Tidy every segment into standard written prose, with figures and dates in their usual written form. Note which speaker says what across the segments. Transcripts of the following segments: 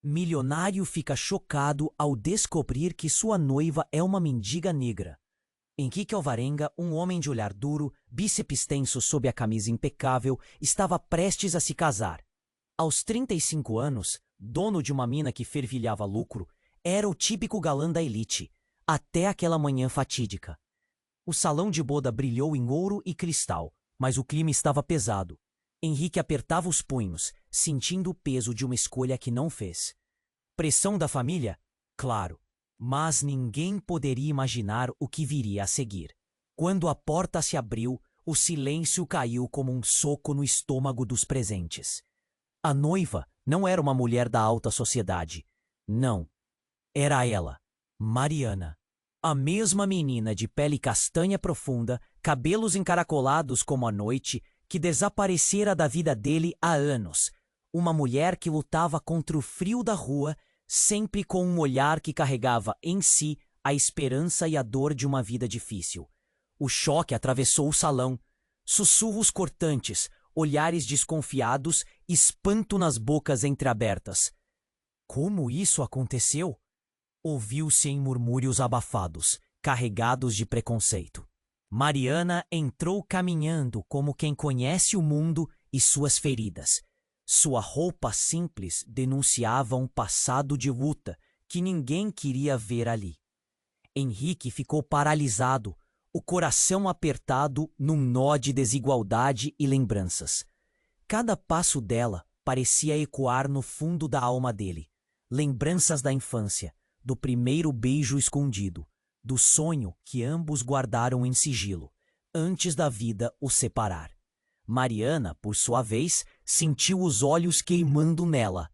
Speaker 1: Milionário fica chocado ao descobrir que sua noiva é uma mendiga negra. Henrique Alvarenga, um homem de olhar duro, bíceps tenso sob a camisa impecável, estava prestes a se casar. Aos 35 anos, dono de uma mina que fervilhava lucro, era o típico galã da elite, até aquela manhã fatídica. O salão de boda brilhou em ouro e cristal, mas o clima estava pesado. Henrique apertava os punhos, sentindo o peso de uma escolha que não fez. Pressão da família? Claro. Mas ninguém poderia imaginar o que viria a seguir. Quando a porta se abriu, o silêncio caiu como um soco no estômago dos presentes. A noiva não era uma mulher da alta sociedade. Não. Era ela, Mariana. A mesma menina de pele castanha profunda, cabelos encaracolados como a noite, que desaparecera da vida dele há anos. Uma mulher que lutava contra o frio da rua, sempre com um olhar que carregava em si a esperança e a dor de uma vida difícil. O choque atravessou o salão. Sussurros cortantes, olhares desconfiados, espanto nas bocas entreabertas. Como isso aconteceu? Ouviu-se em murmúrios abafados, carregados de preconceito. Mariana entrou caminhando como quem conhece o mundo e suas feridas. Sua roupa simples denunciava um passado de luta que ninguém queria ver ali. Henrique ficou paralisado, o coração apertado num nó de desigualdade e lembranças. Cada passo dela parecia ecoar no fundo da alma dele. Lembranças da infância, do primeiro beijo escondido, do sonho que ambos guardaram em sigilo, antes da vida os separar. Mariana, por sua vez, sentiu os olhos queimando nela.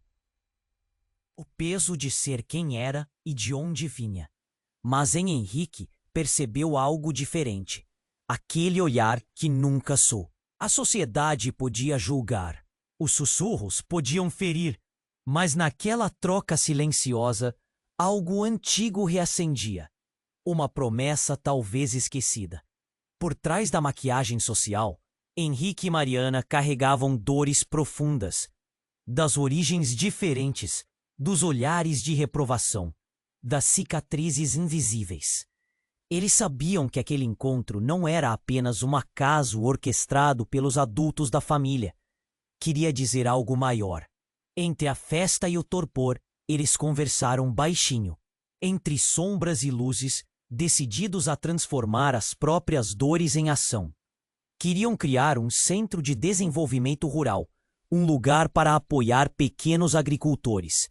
Speaker 1: O peso de ser quem era e de onde vinha. Mas em Henrique percebeu algo diferente. Aquele olhar que nunca sou. A sociedade podia julgar. Os sussurros podiam ferir. Mas naquela troca silenciosa, algo antigo reacendia. Uma promessa talvez esquecida. Por trás da maquiagem social, Henrique e Mariana carregavam dores profundas, das origens diferentes, dos olhares de reprovação, das cicatrizes invisíveis. Eles sabiam que aquele encontro não era apenas um acaso orquestrado pelos adultos da família. Queria dizer algo maior. Entre a festa e o torpor, eles conversaram baixinho, entre sombras e luzes, decididos a transformar as próprias dores em ação. Queriam criar um centro de desenvolvimento rural, um lugar para apoiar pequenos agricultores.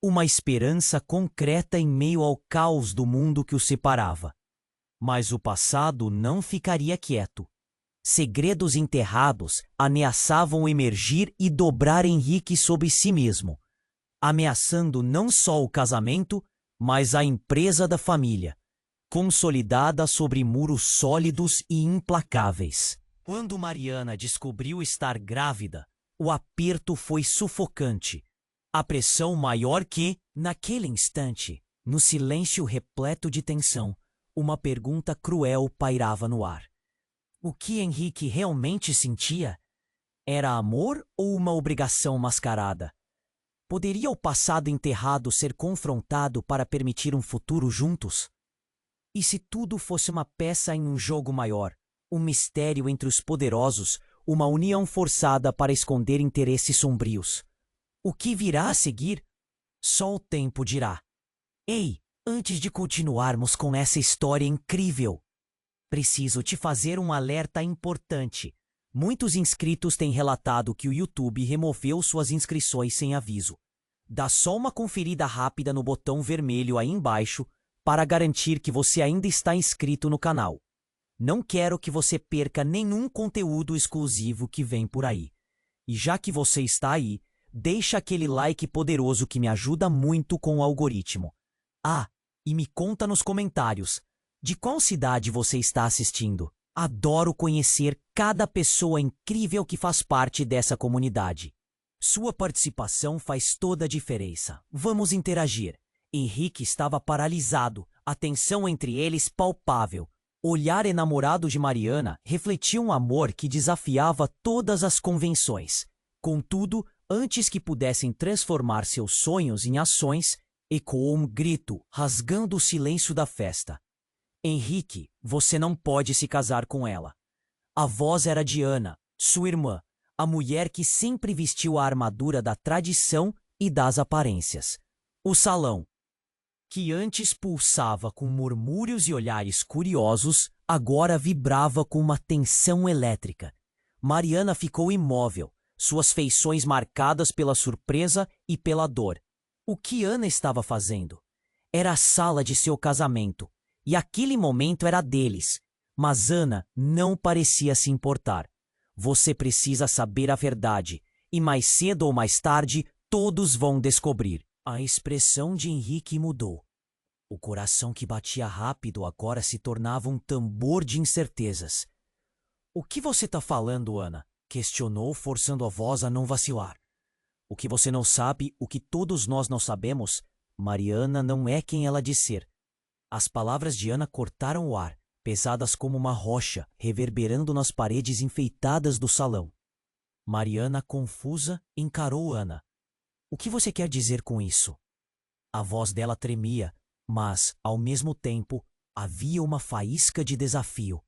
Speaker 1: Uma esperança concreta em meio ao caos do mundo que os separava. Mas o passado não ficaria quieto. Segredos enterrados ameaçavam emergir e dobrar Henrique sobre si mesmo, ameaçando não só o casamento, mas a empresa da família, consolidada sobre muros sólidos e implacáveis. Quando Mariana descobriu estar grávida, o aperto foi sufocante. A pressão maior que, naquele instante, no silêncio repleto de tensão, uma pergunta cruel pairava no ar. O que Henrique realmente sentia? Era amor ou uma obrigação mascarada? Poderia o passado enterrado ser confrontado para permitir um futuro juntos? E se tudo fosse uma peça em um jogo maior, um mistério entre os poderosos, uma união forçada para esconder interesses sombrios? O que virá a seguir? Só o tempo dirá. Ei, antes de continuarmos com essa história incrível, preciso te fazer um alerta importante. Muitos inscritos têm relatado que o YouTube removeu suas inscrições sem aviso. Dá só uma conferida rápida no botão vermelho aí embaixo para garantir que você ainda está inscrito no canal. Não quero que você perca nenhum conteúdo exclusivo que vem por aí. E já que você está aí, deixa aquele like poderoso que me ajuda muito com o algoritmo. Ah, e me conta nos comentários, de qual cidade você está assistindo? Adoro conhecer cada pessoa incrível que faz parte dessa comunidade. Sua participação faz toda a diferença. Vamos interagir. Henrique estava paralisado, a tensão entre eles palpável. O olhar enamorado de Mariana refletia um amor que desafiava todas as convenções. Contudo, Antes que pudessem transformar seus sonhos em ações, ecoou um grito, rasgando o silêncio da festa. Henrique, você não pode se casar com ela. A voz era de Ana, sua irmã, a mulher que sempre vestiu a armadura da tradição e das aparências. O salão, que antes pulsava com murmúrios e olhares curiosos, agora vibrava com uma tensão elétrica. Mariana ficou imóvel, suas feições marcadas pela surpresa e pela dor. O que Ana estava fazendo? Era a sala de seu casamento, e aquele momento era deles. Mas Ana não parecia se importar. Você precisa saber a verdade, e mais cedo ou mais tarde todos vão descobrir. A expressão de Henrique mudou. O coração que batia rápido agora se tornava um tambor de incertezas. O que você está falando, Ana? Questionou, forçando a voz a não vacilar. O que você não sabe, o que todos nós não sabemos, Mariana não é quem ela diz ser. As palavras de Ana cortaram o ar, pesadas como uma rocha, reverberando nas paredes enfeitadas do salão. Mariana, confusa, encarou Ana. O que você quer dizer com isso? A voz dela tremia, mas, ao mesmo tempo, havia uma faísca de desafio.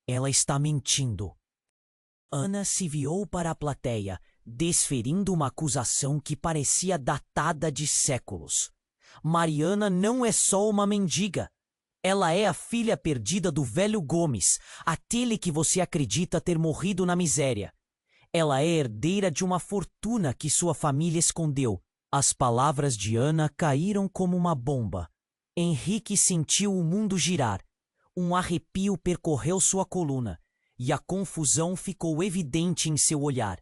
Speaker 1: Ela está mentindo. Ana se virou para a plateia, desferindo uma acusação que parecia datada de séculos. Mariana não é só uma mendiga. Ela é a filha perdida do velho Gomes, aquele que você acredita ter morrido na miséria. Ela é herdeira de uma fortuna que sua família escondeu. As palavras de Ana caíram como uma bomba. Henrique sentiu o mundo girar. Um arrepio percorreu sua coluna, e a confusão ficou evidente em seu olhar.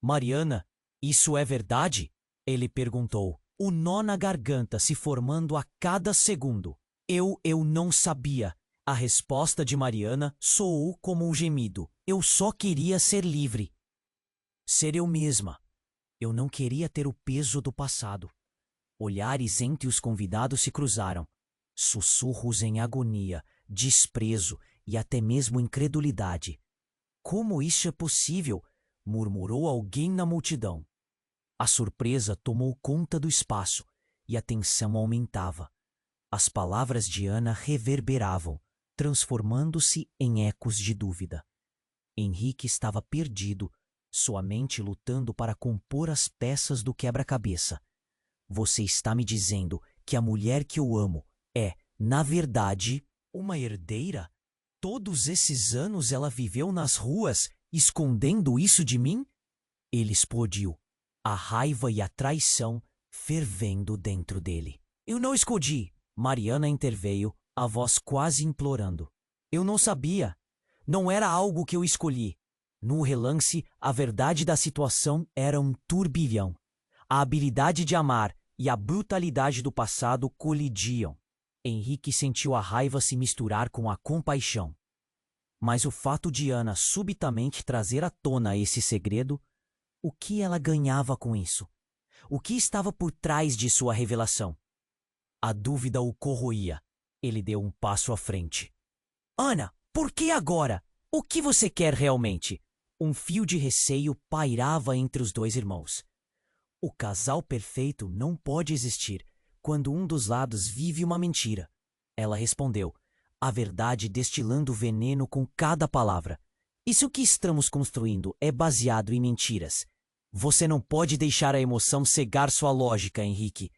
Speaker 1: Mariana, isso é verdade? Ele perguntou, o nó na garganta se formando a cada segundo. Eu não sabia. A resposta de Mariana soou como um gemido. Eu só queria ser livre. Ser eu mesma. Eu não queria ter o peso do passado. Olhares entre os convidados se cruzaram. Sussurros em agonia, desprezo e até mesmo incredulidade. Como isso é possível? Murmurou alguém na multidão. A surpresa tomou conta do espaço e a tensão aumentava. As palavras de Ana reverberavam, transformando-se em ecos de dúvida. Henrique estava perdido, sua mente lutando para compor as peças do quebra-cabeça. Você está me dizendo que a mulher que eu amo é, na verdade, uma herdeira? Todos esses anos ela viveu nas ruas, escondendo isso de mim? Ele explodiu, a raiva e a traição fervendo dentro dele. Eu não escondi. Mariana interveio, a voz quase implorando. Eu não sabia. Não era algo que eu escolhi. No relance, a verdade da situação era um turbilhão. A habilidade de amar e a brutalidade do passado colidiam. Henrique sentiu a raiva se misturar com a compaixão. Mas o fato de Ana subitamente trazer à tona esse segredo, o que ela ganhava com isso? O que estava por trás de sua revelação? A dúvida o corroía. Ele deu um passo à frente. Ana, por que agora? O que você quer realmente? Um fio de receio pairava entre os dois irmãos. O casal perfeito não pode existir quando um dos lados vive uma mentira. Ela respondeu, a verdade destilando veneno com cada palavra. Isso que estamos construindo é baseado em mentiras. Você não pode deixar a emoção cegar sua lógica, Henrique.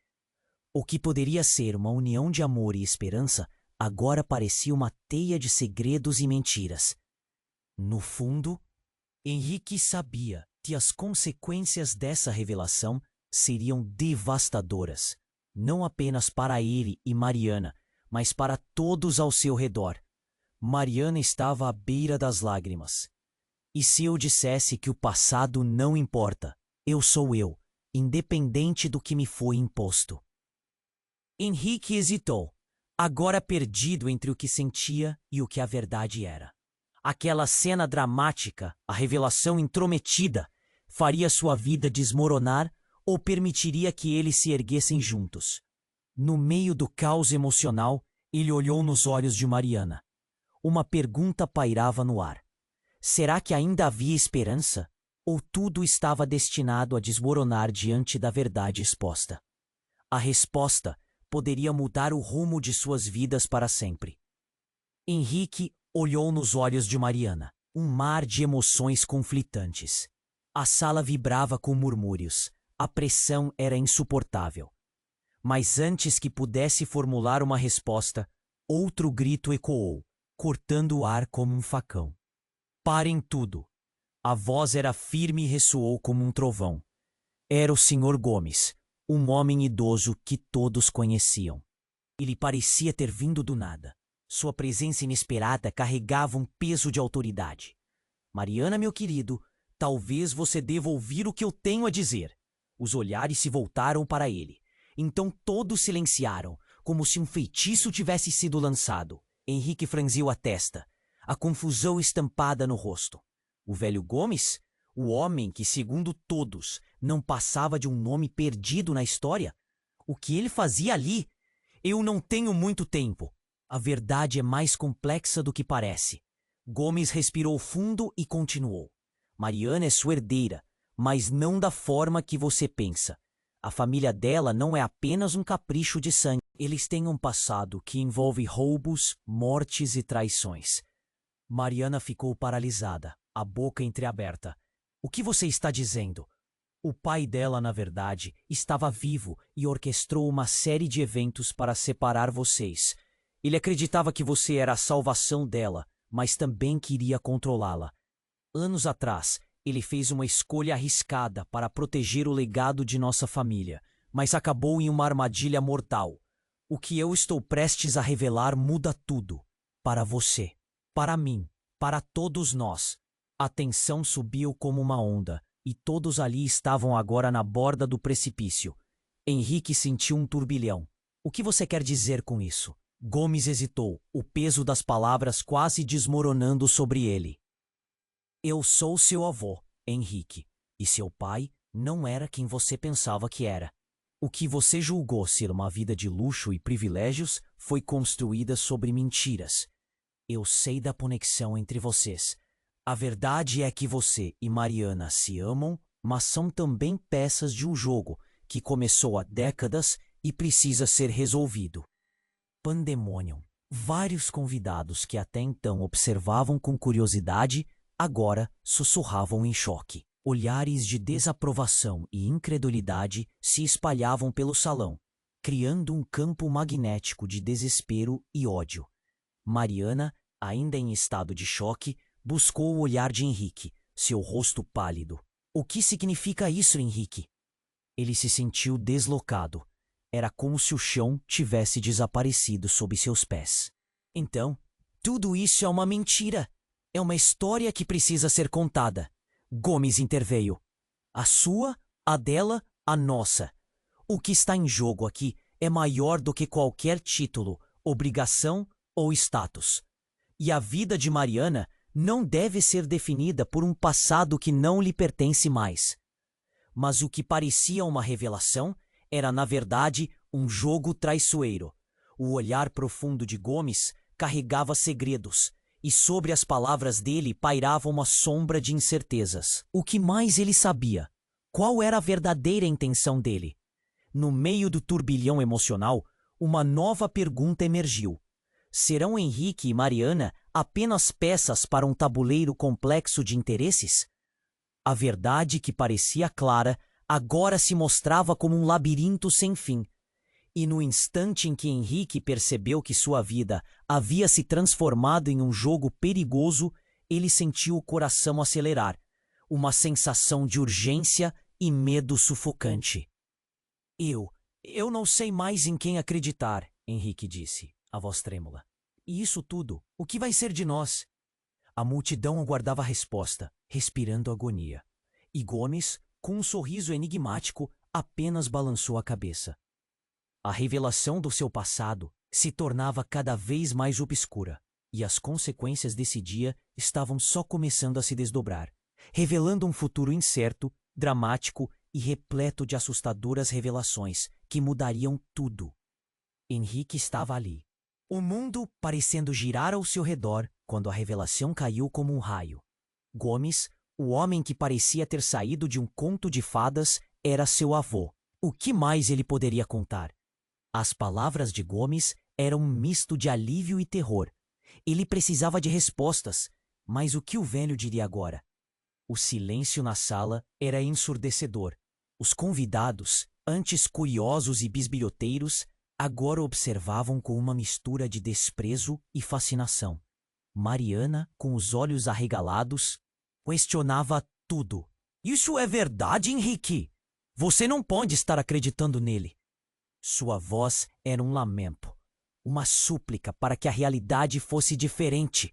Speaker 1: O que poderia ser uma união de amor e esperança, agora parecia uma teia de segredos e mentiras. No fundo, Henrique sabia que as consequências dessa revelação seriam devastadoras, não apenas para ele e Mariana, mas para todos ao seu redor. Mariana estava à beira das lágrimas. E se eu dissesse que o passado não importa, eu sou eu, independente do que me foi imposto? Henrique hesitou, agora perdido entre o que sentia e o que a verdade era. Aquela cena dramática, a revelação intrometida, faria sua vida desmoronar ou permitiria que eles se erguessem juntos? No meio do caos emocional, ele olhou nos olhos de Mariana. Uma pergunta pairava no ar. Será que ainda havia esperança? ou tudo estava destinado a desmoronar diante da verdade exposta? A resposta poderia mudar o rumo de suas vidas para sempre. Henrique olhou nos olhos de Mariana, um mar de emoções conflitantes. A sala vibrava com murmúrios. A pressão era insuportável. Mas antes que pudesse formular uma resposta, outro grito ecoou, cortando o ar como um facão. Parem tudo! A voz era firme e ressoou como um trovão. Era o Sr. Gomes, um homem idoso que todos conheciam. Ele parecia ter vindo do nada. Sua presença inesperada carregava um peso de autoridade. Mariana, meu querido, talvez você deva ouvir o que eu tenho a dizer. Os olhares se voltaram para ele. Então todos silenciaram, como se um feitiço tivesse sido lançado. Henrique franziu a testa, a confusão estampada no rosto. O velho Gomes, o homem que, segundo todos, não passava de um nome perdido na história? O que ele fazia ali? Eu não tenho muito tempo. A verdade é mais complexa do que parece. Gomes respirou fundo e continuou. Mariana é sua herdeira, mas não da forma que você pensa. A família dela não é apenas um capricho de sangue. Eles têm um passado que envolve roubos, mortes e traições. Mariana ficou paralisada, a boca entreaberta. O que você está dizendo? O pai dela, na verdade, estava vivo e orquestrou uma série de eventos para separar vocês. Ele acreditava que você era a salvação dela, mas também queria controlá-la. Anos atrás, ele fez uma escolha arriscada para proteger o legado de nossa família, mas acabou em uma armadilha mortal. O que eu estou prestes a revelar muda tudo. Para você, para mim, para todos nós. A tensão subiu como uma onda, e todos ali estavam agora na borda do precipício. Henrique sentiu um turbilhão. O que você quer dizer com isso? Gomes hesitou, o peso das palavras quase desmoronando sobre ele. Eu sou seu avô, Henrique, e seu pai não era quem você pensava que era. O que você julgou ser uma vida de luxo e privilégios foi construída sobre mentiras. Eu sei da conexão entre vocês. A verdade é que você e Mariana se amam, mas são também peças de um jogo que começou há décadas e precisa ser resolvido. Pandemônio. Vários convidados que até então observavam com curiosidade, agora sussurravam em choque. Olhares de desaprovação e incredulidade se espalhavam pelo salão, criando um campo magnético de desespero e ódio. Mariana, ainda em estado de choque, buscou o olhar de Henrique, seu rosto pálido. O que significa isso, Henrique? Ele se sentiu deslocado. Era como se o chão tivesse desaparecido sob seus pés. Então, tudo isso é uma mentira. É uma história que precisa ser contada. Gomes interveio. A sua, a dela, a nossa. O que está em jogo aqui é maior do que qualquer título, obrigação ou status. E a vida de Mariana não deve ser definida por um passado que não lhe pertence mais. Mas o que parecia uma revelação era, na verdade, um jogo traiçoeiro. O olhar profundo de Gomes carregava segredos, e sobre as palavras dele pairava uma sombra de incertezas. O que mais ele sabia? Qual era a verdadeira intenção dele? No meio do turbilhão emocional, uma nova pergunta emergiu. Serão Henrique e Mariana apenas peças para um tabuleiro complexo de interesses? A verdade que parecia clara agora se mostrava como um labirinto sem fim. E no instante em que Henrique percebeu que sua vida havia se transformado em um jogo perigoso, ele sentiu o coração acelerar, uma sensação de urgência e medo sufocante. Eu não sei mais em quem acreditar, Henrique disse, a voz trêmula. E isso tudo, o que vai ser de nós? A multidão aguardava a resposta, respirando agonia. E Gomes, com um sorriso enigmático, apenas balançou a cabeça. A revelação do seu passado se tornava cada vez mais obscura, e as consequências desse dia estavam só começando a se desdobrar, revelando um futuro incerto, dramático e repleto de assustadoras revelações que mudariam tudo. Henrique estava ali, o mundo parecendo girar ao seu redor quando a revelação caiu como um raio. Gomes, O homem que parecia ter saído de um conto de fadas era seu avô. O que mais ele poderia contar? As palavras de Gomes eram um misto de alívio e terror. Ele precisava de respostas, mas o que o velho diria agora? O silêncio na sala era ensurdecedor. Os convidados, antes curiosos e bisbilhoteiros, agora observavam com uma mistura de desprezo e fascinação. Mariana, com os olhos arregalados, questionava tudo. Isso é verdade, Henrique? Você não pode estar acreditando nele. Sua voz era um lamento, uma súplica para que a realidade fosse diferente.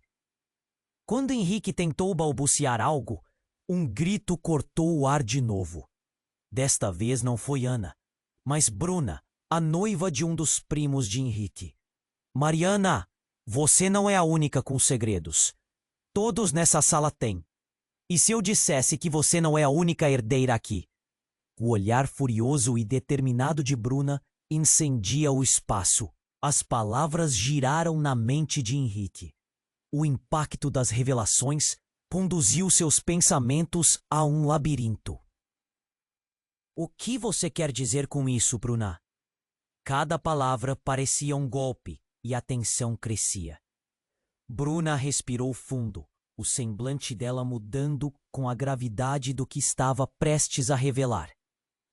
Speaker 1: Quando Henrique tentou balbuciar algo, um grito cortou o ar de novo. Desta vez não foi Ana, mas Bruna, a noiva de um dos primos de Henrique. Mariana, você não é a única com segredos. Todos nessa sala têm. E se eu dissesse que você não é a única herdeira aqui? O olhar furioso e determinado de Bruna incendia o espaço. As palavras giraram na mente de Henrique. O impacto das revelações conduziu seus pensamentos a um labirinto. O que você quer dizer com isso, Bruna? Cada palavra parecia um golpe e a tensão crescia. Bruna respirou fundo, o semblante dela mudando com a gravidade do que estava prestes a revelar.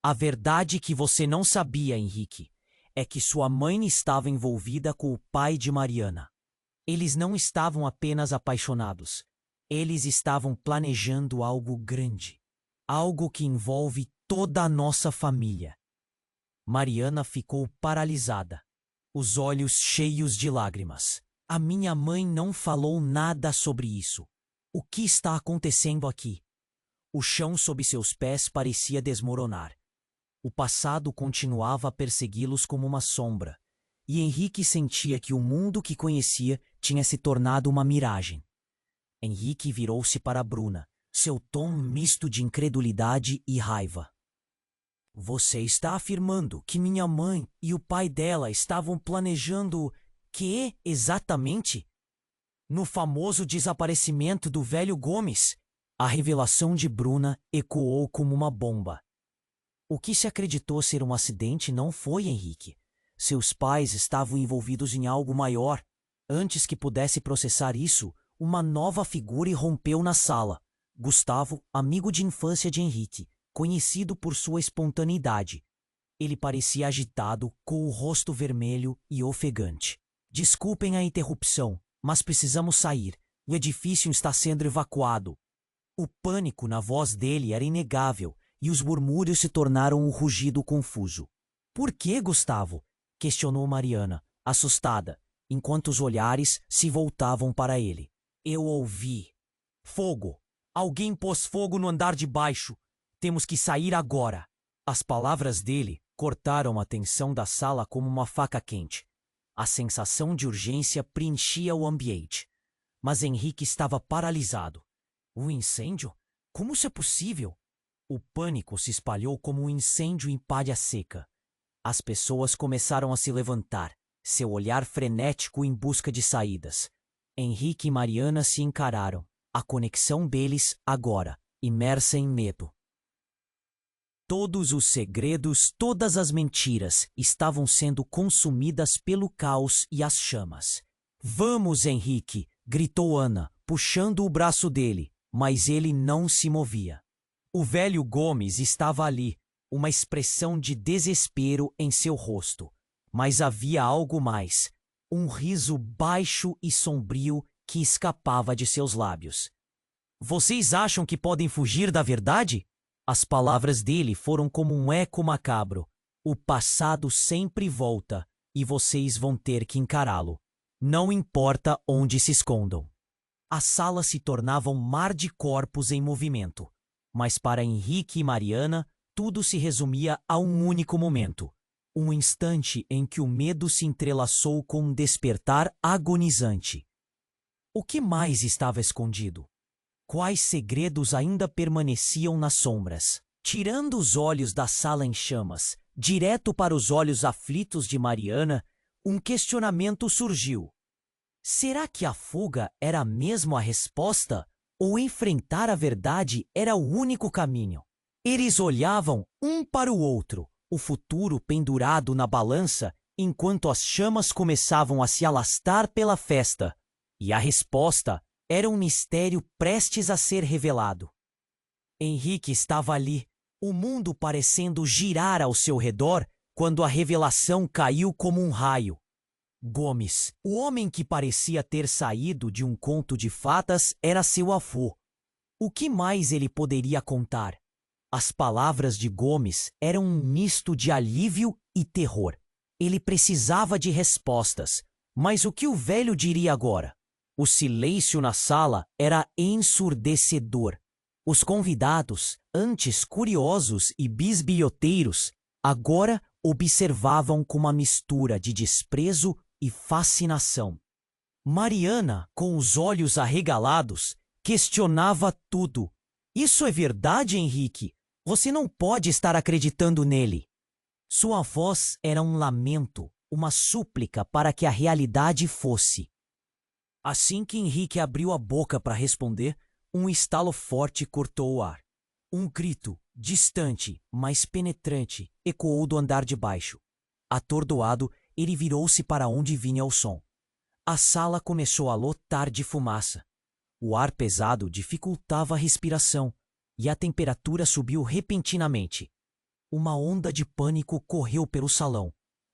Speaker 1: A verdade que você não sabia, Henrique, é que sua mãe estava envolvida com o pai de Mariana. Eles não estavam apenas apaixonados. Eles estavam planejando algo grande. Algo que envolve toda a nossa família. Mariana ficou paralisada, os olhos cheios de lágrimas. A minha mãe não falou nada sobre isso. O que está acontecendo aqui? O chão sob seus pés parecia desmoronar. O passado continuava a persegui-los como uma sombra, e Henrique sentia que o mundo que conhecia tinha se tornado uma miragem. Henrique virou-se para Bruna, seu tom misto de incredulidade e raiva. Você está afirmando que minha mãe e o pai dela estavam planejando que, exatamente? No famoso desaparecimento do velho Gomes, a revelação de Bruna ecoou como uma bomba. O que se acreditou ser um acidente não foi Henrique. Seus pais estavam envolvidos em algo maior. Antes que pudesse processar isso, uma nova figura irrompeu na sala. Gustavo, amigo de infância de Henrique, conhecido por sua espontaneidade. Ele parecia agitado, com o rosto vermelho e ofegante. Desculpem a interrupção, mas precisamos sair. O edifício está sendo evacuado. O pânico na voz dele era inegável, e os murmúrios se tornaram um rugido confuso. Por que, Gustavo? Questionou Mariana, assustada, enquanto os olhares se voltavam para ele. Eu ouvi. Fogo! Alguém pôs fogo no andar de baixo. Temos que sair agora. As palavras dele cortaram a tensão da sala como uma faca quente. A sensação de urgência preenchia o ambiente. Mas Henrique estava paralisado. Um incêndio? Como isso é possível? O pânico se espalhou como um incêndio em palha seca. As pessoas começaram a se levantar, seu olhar frenético em busca de saídas. Henrique e Mariana se encararam, a conexão deles agora, imersa em medo. Todos os segredos, todas as mentiras estavam sendo consumidas pelo caos e as chamas. Vamos, Henrique! Gritou Ana, puxando o braço dele, mas ele não se movia. O velho Gomes estava ali, uma expressão de desespero em seu rosto. Mas havia algo mais, um riso baixo e sombrio que escapava de seus lábios. Vocês acham que podem fugir da verdade? As palavras dele foram como um eco macabro. O passado sempre volta e vocês vão ter que encará-lo. Não importa onde se escondam. A sala se tornava um mar de corpos em movimento. Mas para Henrique e Mariana, tudo se resumia a um único momento. Um instante em que o medo se entrelaçou com um despertar agonizante. O que mais estava escondido? Quais segredos ainda permaneciam nas sombras? Tirando os olhos da sala em chamas, direto para os olhos aflitos de Mariana, um questionamento surgiu. Será que a fuga era mesmo a resposta? ou enfrentar a verdade era o único caminho. Eles olhavam um para o outro, o futuro pendurado na balança, enquanto as chamas começavam a se alastar pela festa. E a resposta era um mistério prestes a ser revelado. Henrique estava ali, o mundo parecendo girar ao seu redor, quando a revelação caiu como um raio. Gomes, o homem que parecia ter saído de um conto de fadas, era seu avô. O que mais ele poderia contar? As palavras de Gomes eram um misto de alívio e terror. Ele precisava de respostas, mas o que o velho diria agora? O silêncio na sala era ensurdecedor. Os convidados, antes curiosos e bisbilhoteiros, agora observavam com uma mistura de desprezo e fascinação. Mariana, com os olhos arregalados, questionava tudo. Isso é verdade, Henrique? Você não pode estar acreditando nele. Sua voz era um lamento, uma súplica para que a realidade fosse. Assim que Henrique abriu a boca para responder, um estalo forte cortou o ar. Um grito, distante, mas penetrante, ecoou do andar de baixo. Atordoado, ele virou-se para onde vinha o som. A sala começou a lotar de fumaça. O ar pesado dificultava a respiração, e a temperatura subiu repentinamente. Uma onda de pânico correu pelo salão.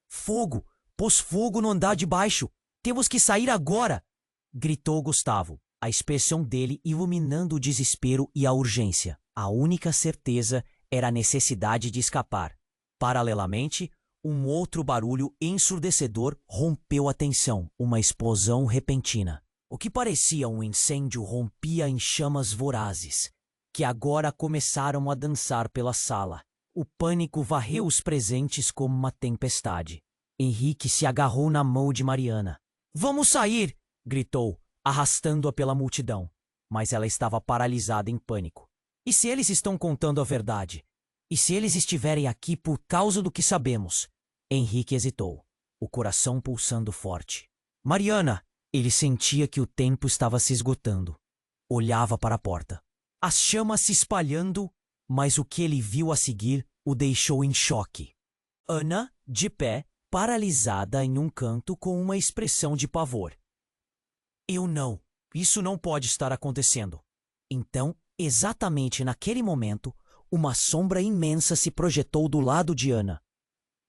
Speaker 1: Fogo! Pôs fogo no andar de baixo! Temos que sair agora! Gritou Gustavo, a expressão dele iluminando o desespero e a urgência. A única certeza era a necessidade de escapar. Paralelamente, um outro barulho ensurdecedor rompeu a tensão, uma explosão repentina. O que parecia um incêndio rompia em chamas vorazes, que agora começaram a dançar pela sala. O pânico varreu os presentes como uma tempestade. Henrique se agarrou na mão de Mariana. "Vamos sair!" gritou, arrastando-a pela multidão. Mas ela estava paralisada em pânico. E se eles estão contando a verdade? E se eles estiverem aqui por causa do que sabemos? Henrique hesitou, o coração pulsando forte. "Mariana!" Ele sentia que o tempo estava se esgotando. Olhava para a porta. As chamas se espalhando, mas o que ele viu a seguir o deixou em choque. Ana, de pé, paralisada em um canto com uma expressão de pavor. Isso não pode estar acontecendo." Então, exatamente naquele momento, uma sombra imensa se projetou do lado de Ana.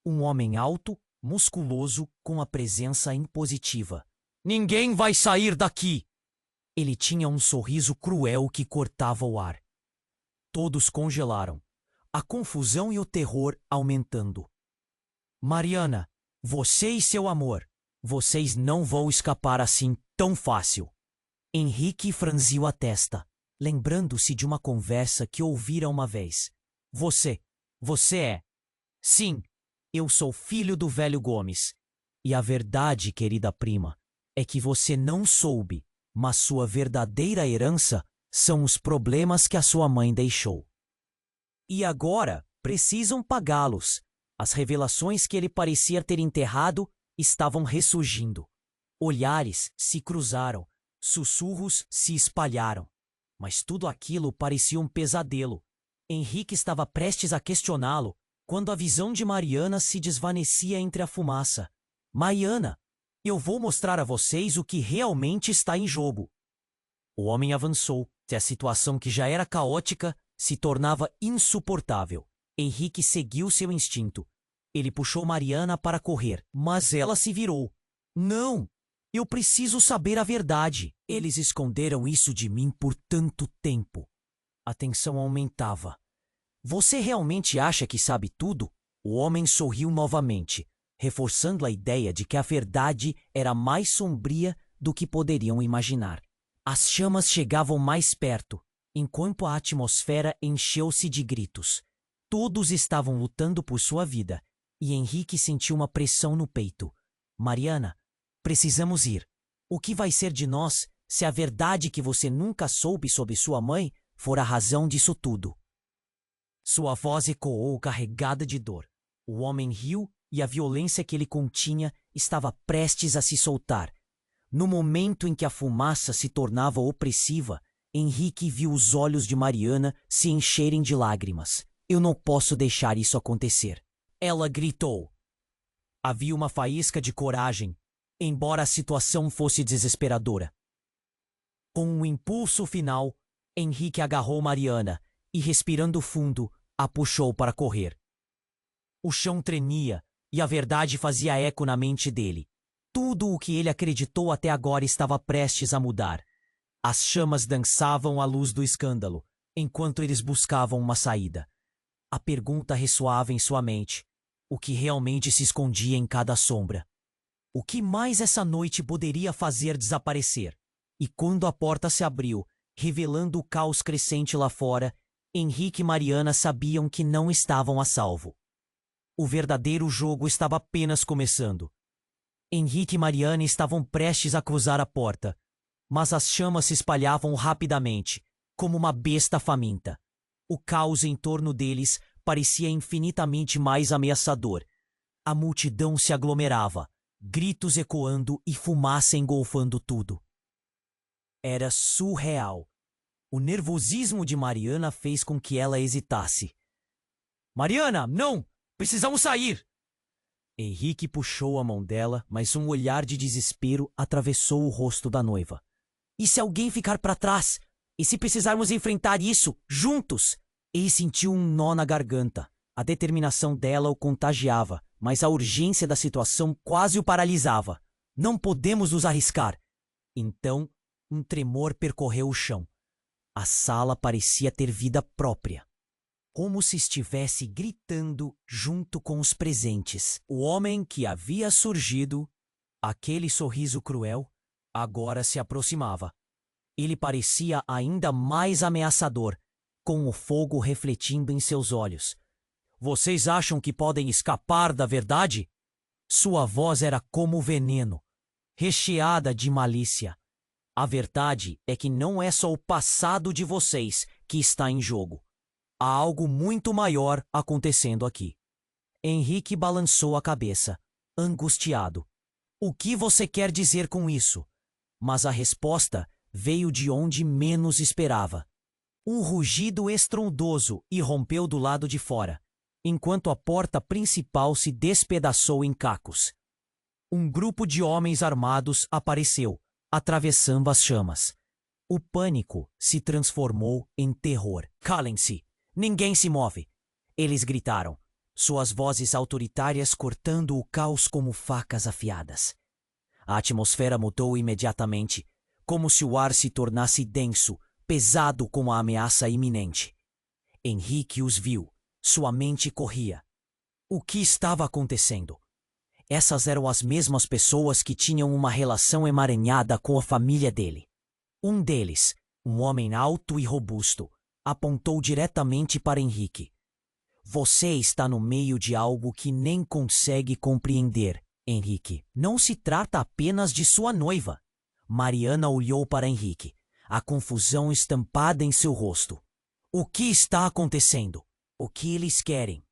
Speaker 1: Um homem alto, musculoso, com a presença impositiva. "Ninguém vai sair daqui!" Ele tinha um sorriso cruel que cortava o ar. Todos congelaram, a confusão e o terror aumentando. "Mariana, você e seu amor, vocês não vão escapar assim tão fácil." Henrique franziu a testa, lembrando-se de uma conversa que ouvira uma vez. Você é... Sim, eu sou filho do velho Gomes. E a verdade, querida prima, é que você não soube, mas sua verdadeira herança são os problemas que a sua mãe deixou. E agora precisam pagá-los. As revelações que ele parecia ter enterrado estavam ressurgindo. Olhares se cruzaram, sussurros se espalharam. Mas tudo aquilo parecia um pesadelo. Henrique estava prestes a questioná-lo, quando a visão de Mariana se desvanecia entre a fumaça. "Mariana, eu vou mostrar a vocês o que realmente está em jogo." O homem avançou, e a situação que já era caótica se tornava insuportável. Henrique seguiu seu instinto. Ele puxou Mariana para correr, mas ela se virou. "Não! Eu preciso saber a verdade. Eles esconderam isso de mim por tanto tempo." A tensão aumentava. "Você realmente acha que sabe tudo?" O homem sorriu novamente, reforçando a ideia de que a verdade era mais sombria do que poderiam imaginar. As chamas chegavam mais perto, enquanto a atmosfera encheu-se de gritos. Todos estavam lutando por sua vida, e Henrique sentiu uma pressão no peito. "Mariana, precisamos ir. O que vai ser de nós se a verdade que você nunca soube sobre sua mãe for a razão disso tudo?" Sua voz ecoou carregada de dor. O homem riu e a violência que ele continha estava prestes a se soltar. No momento em que a fumaça se tornava opressiva, Henrique viu os olhos de Mariana se encherem de lágrimas. Eu não posso deixar isso acontecer. Ela gritou. Havia uma faísca de coragem, embora a situação fosse desesperadora. Com um impulso final, Henrique agarrou Mariana e, respirando fundo, a puxou para correr. O chão tremia e a verdade fazia eco na mente dele. Tudo o que ele acreditou até agora estava prestes a mudar. As chamas dançavam à luz do escândalo, enquanto eles buscavam uma saída. A pergunta ressoava em sua mente. O que realmente se escondia em cada sombra? O que mais essa noite poderia fazer desaparecer? E quando a porta se abriu, revelando o caos crescente lá fora, Henrique e Mariana sabiam que não estavam a salvo. O verdadeiro jogo estava apenas começando. Henrique e Mariana estavam prestes a cruzar a porta, mas as chamas se espalhavam rapidamente, como uma besta faminta. O caos em torno deles parecia infinitamente mais ameaçador. A multidão se aglomerava, gritos ecoando e fumaça engolfando tudo. Era surreal. O nervosismo de Mariana fez com que ela hesitasse. Mariana, não! Precisamos sair! Henrique puxou a mão dela, mas um olhar de desespero atravessou o rosto da noiva. E se alguém ficar para trás? E se precisarmos enfrentar isso, juntos? Ele sentiu um nó na garganta. A determinação dela o contagiava, mas a urgência da situação quase o paralisava. Não podemos nos arriscar. Então, um tremor percorreu o chão. A sala parecia ter vida própria, como se estivesse gritando junto com os presentes. O homem que havia surgido, aquele sorriso cruel, agora se aproximava. Ele parecia ainda mais ameaçador, com o fogo refletindo em seus olhos. Vocês acham que podem escapar da verdade? Sua voz era como veneno, recheada de malícia. A verdade é que não é só o passado de vocês que está em jogo. Há algo muito maior acontecendo aqui. Henrique balançou a cabeça, angustiado. O que você quer dizer com isso? Mas a resposta veio de onde menos esperava. Um rugido estrondoso irrompeu do lado de fora, enquanto a porta principal se despedaçou em cacos. Um grupo de homens armados apareceu, atravessando as chamas. O pânico se transformou em terror. Calem-se! Ninguém se move! Eles gritaram, suas vozes autoritárias cortando o caos como facas afiadas. A atmosfera mudou imediatamente, como se o ar se tornasse denso, pesado com a ameaça iminente. Henrique os viu. Sua mente corria. O que estava acontecendo? Essas eram as mesmas pessoas que tinham uma relação emaranhada com a família dele. Um deles, um homem alto e robusto, apontou diretamente para Henrique. Você está no meio de algo que nem consegue compreender, Henrique. Não se trata apenas de sua noiva. Mariana olhou para Henrique, a confusão estampada em seu rosto. O que está acontecendo? O que eles querem?